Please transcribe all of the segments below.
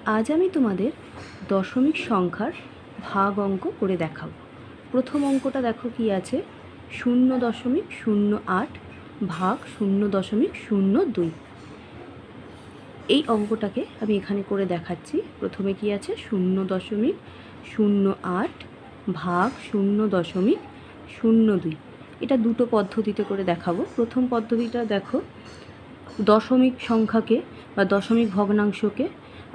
আজ আমি তোমাদের দশমিক সংখ্যার ভাগ অঙ্ক করে দেখাবো। প্রথম অঙ্কটা দেখো কি আছে, 0.08 ভাগ 0.02। এই অঙ্কটাকে আমি এখানে করে দেখাচ্ছি। প্রথমে কি আছে, 0.08 ভাগ 0.02। এটা দুটো পদ্ধতিতে করে দেখাবো। প্রথম পদ্ধতিটা দেখো, দশমিক সংখ্যাকে বা দশমিক ভগ্নাংশকে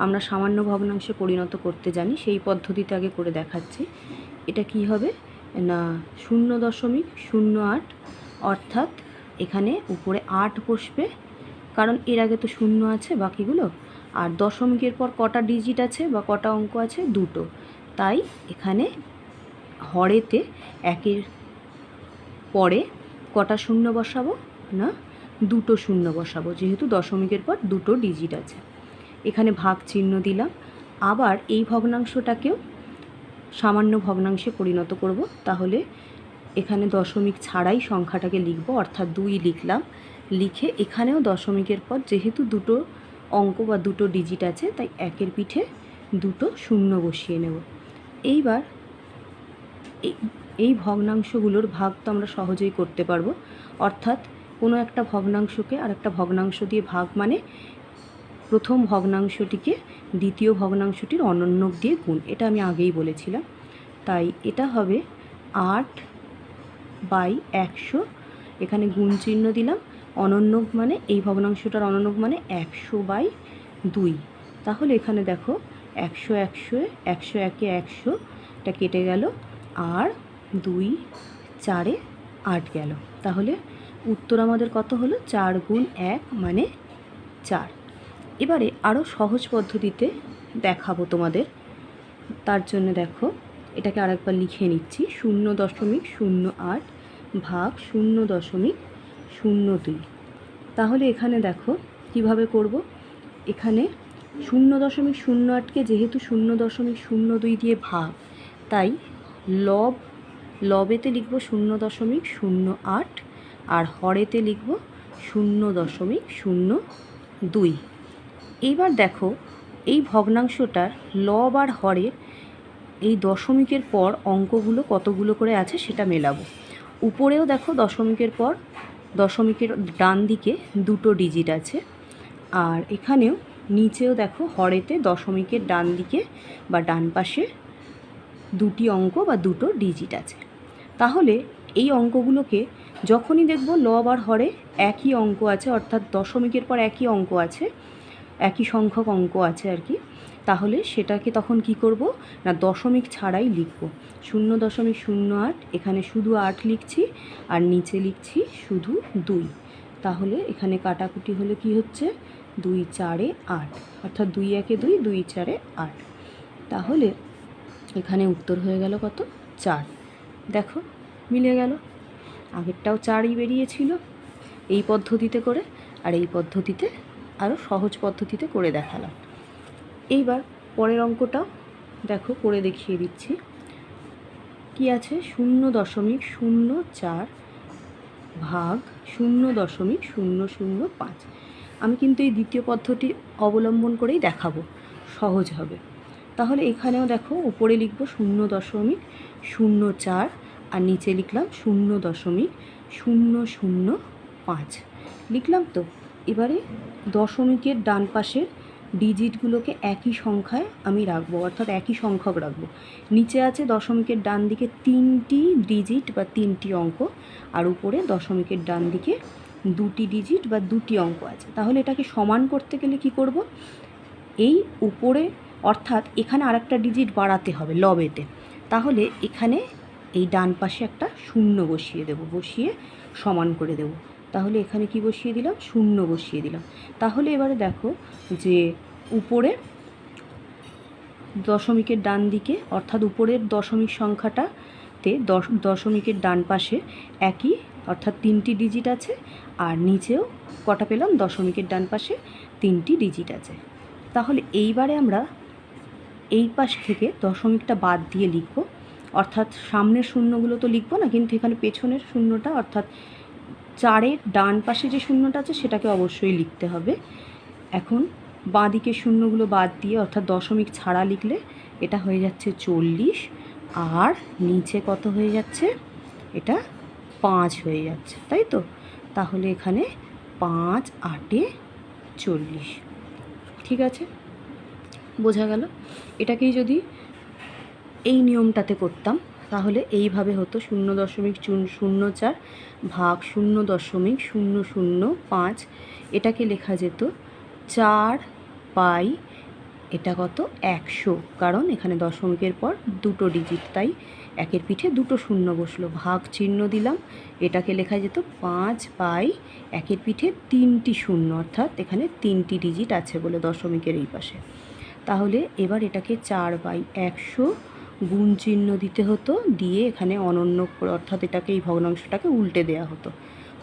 আমরা সামান্য ভগ্নাংশে পরিণত করতে জানি, সেই পদ্ধতিতে আগে করে দেখাচ্ছি। এটা কি হবে না, 0.08 অর্থাৎ এখানে উপরে 8 বসবে, কারণ এর আগে তো 0 আছে বাকিগুলো, আর দশমিকের পর কটা ডিজিট আছে বা কটা অঙ্ক আছে, দুটো। তাই এখানে হরেতে একের পরে কটা শূন্য বসাবো না, দুটো শূন্য বসাবো, যেহেতু দশমিকের পর দুটো ডিজিট আছে। এখানে ভাগ চিহ্ন দিলাম। আবার এই ভগ্নাংশটাকেও সামান্য ভগ্নাংশে পরিণত করব। তাহলে এখানে দশমিক ছাড়াই সংখ্যাটাকে লিখব, অর্থাৎ 2 লিখলাম। লিখে এখানেও দশমিকের পর যেহেতু দুটো অঙ্ক বা দুটো ডিজিট আছে, তাই একের পিঠে দুটো শূন্য বসিয়ে নেব। এইবার এই ভগ্নাংশগুলোর ভাগ তো আমরা সহজেই করতে পারবো। অর্থাৎ কোনো একটা ভগ্নাংশকে আর একটা ভগ্নাংশ দিয়ে ভাগ মানে প্রথম ভগ্নাংশটিকে দ্বিতীয় ভগ্নাংশটির অনন্যক দিয়ে গুণ। এটা আমি আগেই বলেছিলাম। তাই এটা হবে 8/100। এখানে গুণ চিহ্ন দিলাম। অনন্যক মানে এই ভগ্নাংশটার অনন্যক মানে 100/2। তাহলে এখানে দেখো 100 100 100 একে 100, এটা কেটে গেল, আর 2 4 8 গেল। তাহলে উত্তর আমাদের কত হলো, 4 গুণ 1 মানে 4। এবারে আরও সহজ পদ্ধতিতে দেখাবো তোমাদের। তার জন্য দেখো, এটাকে আরেকবার লিখে নিচ্ছি, 0.08 ভাগ 0.02। তাহলে এখানে দেখো কিভাবে করব। এখানে 0.08কে যেহেতু 0.02 দিয়ে ভাগ, তাই লবেতে লিখব 0.08 আর হরেতে লিখব 0.02। এইবার দেখো এই ভগ্নাংশটার লব আর হরের এই দশমিকের পর অঙ্কগুলো কতগুলো করে আছে সেটা মেলাবো। উপরেও দেখো দশমিকের পর দশমিকের ডান দিকে দুটো ডিজিট আছে, আর এখানেও নিচেও দেখো হরেতে দশমিকের ডান দিকে বা ডান পাশে দুটি অঙ্ক বা দুটো ডিজিট আছে। তাহলে এই অঙ্কগুলোকে যখনই দেখব লব আর হরে একই অঙ্ক আছে, অর্থাৎ দশমিকের পর একই অঙ্ক আছে, একই সংখ্যক অঙ্ক আছে আর কি, তাহলে সেটাকে তখন কি করব না, দশমিক ছাড়াই লিখব। 0.08, এখানে শুধু 8 লিখছি আর নিচে লিখছি শুধু 2। তাহলে এখানে কাটাকুটি হলে কি হচ্ছে, 2 4 8, অর্থাৎ 2 1 2 2 4 8। তাহলে এখানে উত্তর হয়ে গেল কত, 4। দেখো মিলে গেল, আগেরটাও 4ই বেরিয়েছিল এই পদ্ধতিতে করে, আর এই পদ্ধতিতে আরও সহজ পদ্ধতিতে করে দেখালাম। এইবার পরের অঙ্কটাও দেখো করে দেখিয়ে দিচ্ছি। কি আছে, 0.04 ভাগ 0.005। আমি কিন্তু এই দ্বিতীয় পদ্ধতি অবলম্বন করেই দেখাবো, সহজ হবে। তাহলে এখানেও দেখো উপরে লিখব 0.04 আর নিচে লিখলাম 0.005 লিখলাম। তো এবারে দশমিকের ডান পাশের ডিজিটগুলোকে একই সংখ্যায় আমি রাখবো, অর্থাৎ একই সংখ্যক রাখবো। নিচে আছে দশমিকের ডান দিকে 3টি ডিজিট বা 3টি অঙ্ক, আর উপরে দশমিকের ডান দিকে 2টি ডিজিট বা 2টি অঙ্ক আছে। তাহলে এটাকে সমান করতে গেলে কি করব, এই উপরে অর্থাৎ এখানে আরেকটা ডিজিট বাড়াতে হবে লবেতে। তাহলে এখানে এই ডান পাশে একটা শূন্য বসিয়ে দেব, বসিয়ে সমান করে দেব। তাহলে এখানে কি বসিয়ে দিলাম, শূন্য বসিয়ে দিলাম। তাহলে এবারে দেখো যে উপরে দশমিকের ডান দিকে, অর্থাৎ উপরের দশমিক সংখ্যাটাতে দশমিকের ডান পাশে একই, অর্থাৎ 3টি ডিজিট আছে, আর নিচেও কটা পেলাম, দশমিকের ডান পাশে 3টি ডিজিট আছে। তাহলে এইবারে আমরা এই পাশ থেকে দশমিকটা বাদ দিয়ে লিখব, অর্থাৎ সামনের শূন্যগুলো তো লিখব না, কিন্তু এখানে পেছনের শূন্যটা, অর্থাৎ 4-এর ডান পাশে যে শূন্যটা আছে সেটাকে অবশ্যই লিখতে হবে। এখন বাঁ দিকের শূন্যগুলো বাদ দিয়ে অর্থাৎ দশমিক ছাড়া লিখলে এটা হয়ে যাচ্ছে 40, আর নিচে কত হয়ে যাচ্ছে, এটা 5 হয়ে যাচ্ছে, তাই তো? তাহলে এখানে 5 8 40, ঠিক আছে, বোঝা গেল? এটাকেই যদি এই নিয়মটাতে করতাম তাহলে এইভাবে হতো 0.04 ভাগ 0.005, এটাকে লেখা যেত 4 বাই, এটা কত, 100, কারণ এখানে দশমিকের পর দুটো ডিজিট, তাই একের পিঠে দুটো শূন্য বসলো, ভাগ চিহ্ন দিলাম, এটাকে লেখা যেত 5 বাই একের পিঠে 3টি শূন্য, অর্থাৎ এখানে 3টি ডিজিট আছে বলে দশমিকের এই পাশে। তাহলে এবার এটাকে 4 বাই 100 গুণ চিহ্ন দিতে হতো, দিয়ে এখানে অনন্য, অর্থাৎ এটাকে এই ভগ্নাংশটাকে উল্টে দেওয়া হতো,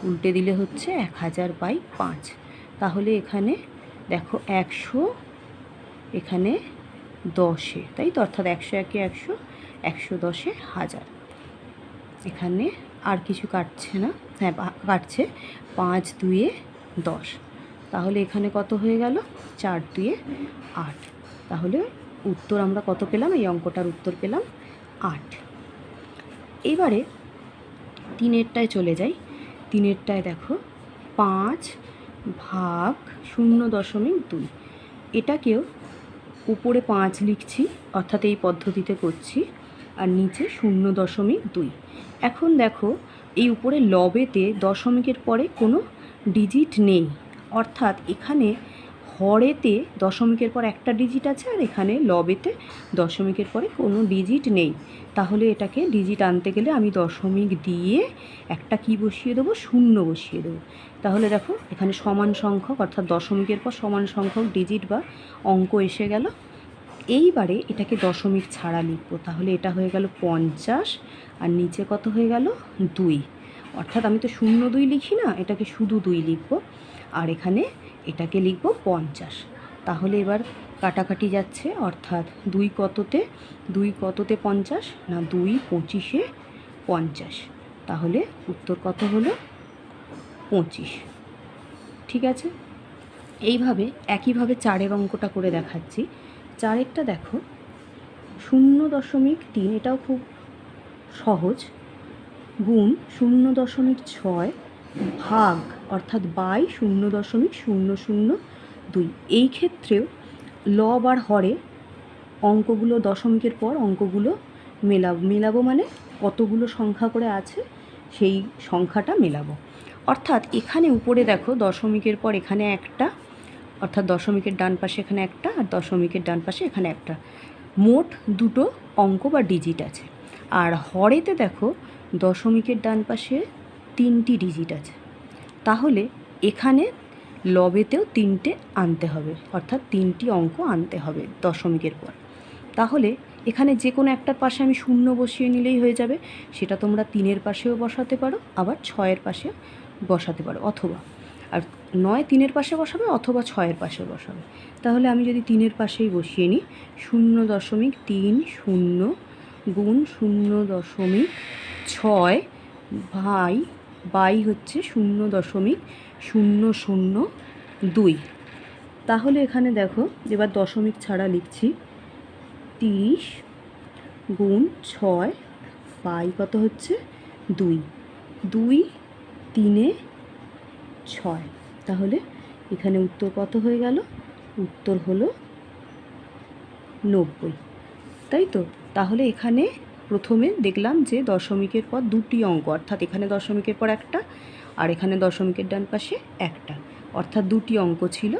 উল্টে দিলে হচ্ছে 1000 বাই 5। তাহলে এখানে দেখো 100, এখানে 10-এ, তাই তো, অর্থাৎ 100 একে 100, 110-এ 1000। এখানে আর কিছু কাটছে না, হ্যাঁ কাটছে, 5 2-এ 10, তাহলে এখানে কত হয়ে গেল, 4 2-এ 8। তাহলে উত্তর আমরা কত পেলাম, এই অঙ্কটার উত্তর পেলাম 8। এবারে 3-এরটায় চলে যাই। 3-এরটায় দেখো 5 ভাগ 0.2, এটাকেও উপরে 5 লিখছি, অর্থাৎ এই পদ্ধতিতে করছি, আর নিচে 0.2। এখন দেখো এই উপরে লবেতে দশমিকের পরে কোনো ডিজিট নেই, অর্থাৎ এখানে হরেতে দশমিকের পর একটা ডিজিট আছে, আর এখানে লবেতে দশমিকের পরে কোনো ডিজিট নেই। তাহলে এটাকে ডিজিট আনতে গেলে আমি দশমিক দিয়ে একটা কি বসিয়ে দেবো, শূন্য বসিয়ে দেবো। তাহলে দেখো এখানে সমান সংখ্যক, অর্থাৎ দশমিকের পর সমান সংখ্যক ডিজিট বা অঙ্ক এসে গেল। এইবারে এটাকে দশমিক ছাড়া লিখব, তাহলে এটা হয়ে গেল 50, আর নিচে কত হয়ে গেল, 2, অর্থাৎ আমি তো 0.2 লিখি না, এটাকে শুধু 2 লিখব, আর এখানে এটাকে লিখব 50। তাহলে এবার কাটাকাটি যাচ্ছে, অর্থাৎ 2 কততে 50 না, 2 25-এ 50, তাহলে উত্তর কত হলো, 25, ঠিক আছে। এইভাবে একইভাবে 4-এর অঙ্কটা করে দেখাচ্ছি। 4-এরটা দেখো 0.3, এটাও খুব সহজ, গুণ 0.6 ভাগ, অর্থাৎ বাই 0.002। এই ক্ষেত্রেও লব আর হরে অঙ্কগুলো, দশমিকের পর অঙ্কগুলো মেলাবো মানে কতগুলো সংখ্যা করে আছে সেই সংখ্যাটা মেলাবো। অর্থাৎ এখানে উপরে দেখো দশমিকের পর এখানে একটা, অর্থাৎ দশমিকের ডান পাশে এখানে একটা, আর দশমিকের ডান পাশে এখানে একটা, মোট দুটো অঙ্ক বা ডিজিট আছে। আর হরেতে দেখো দশমিকের ডান পাশে 3টি ডিজিট আছে, তাহলে এখানে লবেতেও 3টে আনতে হবে, অর্থাৎ 3টি অঙ্ক আনতে হবে দশমিকের পর। তাহলে এখানে যে কোনো একটার পাশে আমি শূন্য বসিয়ে নিলেই হয়ে যাবে, সেটা তোমরা 3-এর পাশেও বসাতে পারো, আবার 6-এর পাশে বসাতে পারো, অথবা আর নয় 3-এর পাশে বসাবে অথবা 6-এর পাশে বসাবে। তাহলে আমি যদি 3-এর পাশেই বসিয়ে নিই, 0.30 গুণ 0.6 বাই হচ্ছে 0.002। তাহলে এখানে দেখো এবার দশমিক ছাড়া লিখছি, 30 গুণ 6 বাই কত হচ্ছে 2, 2 3-এ 6, তাহলে এখানে উত্তর কত হয়ে গেল, উত্তর হলো 90, তাই তো। তাহলে এখানে প্রথমে দেখলাম যে দশমিকের পর দুটি অঙ্ক, অর্থাৎ এখানে দশমিকের পর একটা, আর এখানে দশমিকের ডান পাশে একটা, অর্থাৎ দুটি অঙ্ক ছিল,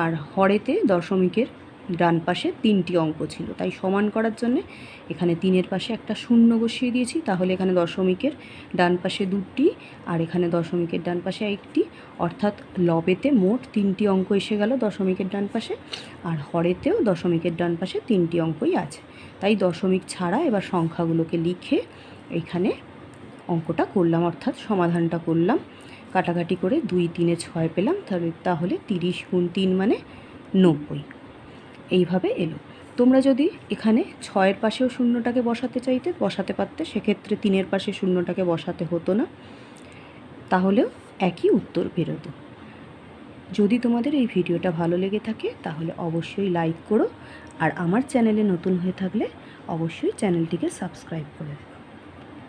আর হরেতে দশমিকের ডান পাশে 3টি অঙ্ক ছিল, তাই সমান করার জন্যে এখানে 3-এর পাশে একটা শূন্য বসিয়ে দিয়েছি। তাহলে এখানে দশমিকের ডান পাশে 2টি, আর এখানে দশমিকের ডান পাশে 1টি, অর্থাৎ লবেতে মোট 3টি অঙ্ক এসে গেল দশমিকের ডান পাশে, আর হরেতেও দশমিকের ডান পাশে 3টি অঙ্কই আছে। তাই দশমিক ছাড়া এবার সংখ্যাগুলোকে লিখে এইখানে অঙ্কটা করলাম, অর্থাৎ সমাধানটা করলাম, কাটাকাটি করে 2 3-এ 6 পেলাম, তাহলে 30 গুণ 3 মানে 90, এইভাবে এলো। তোমরা যদি এখানে 6-এর পাশেও শূন্যটাকে বসাতে পারতে, সেক্ষেত্রে 3-এর পাশে শূন্যটাকে বসাতে হতো না, তাহলেও একই উত্তর বেরোতো। যদি তোমাদের এই ভিডিওটা ভালো লেগে থাকে তাহলে অবশ্যই লাইক করো, আর আমার চ্যানেলে নতুন হয়ে থাকলে অবশ্যই চ্যানেলটিকে সাবস্ক্রাইব করে দেবে।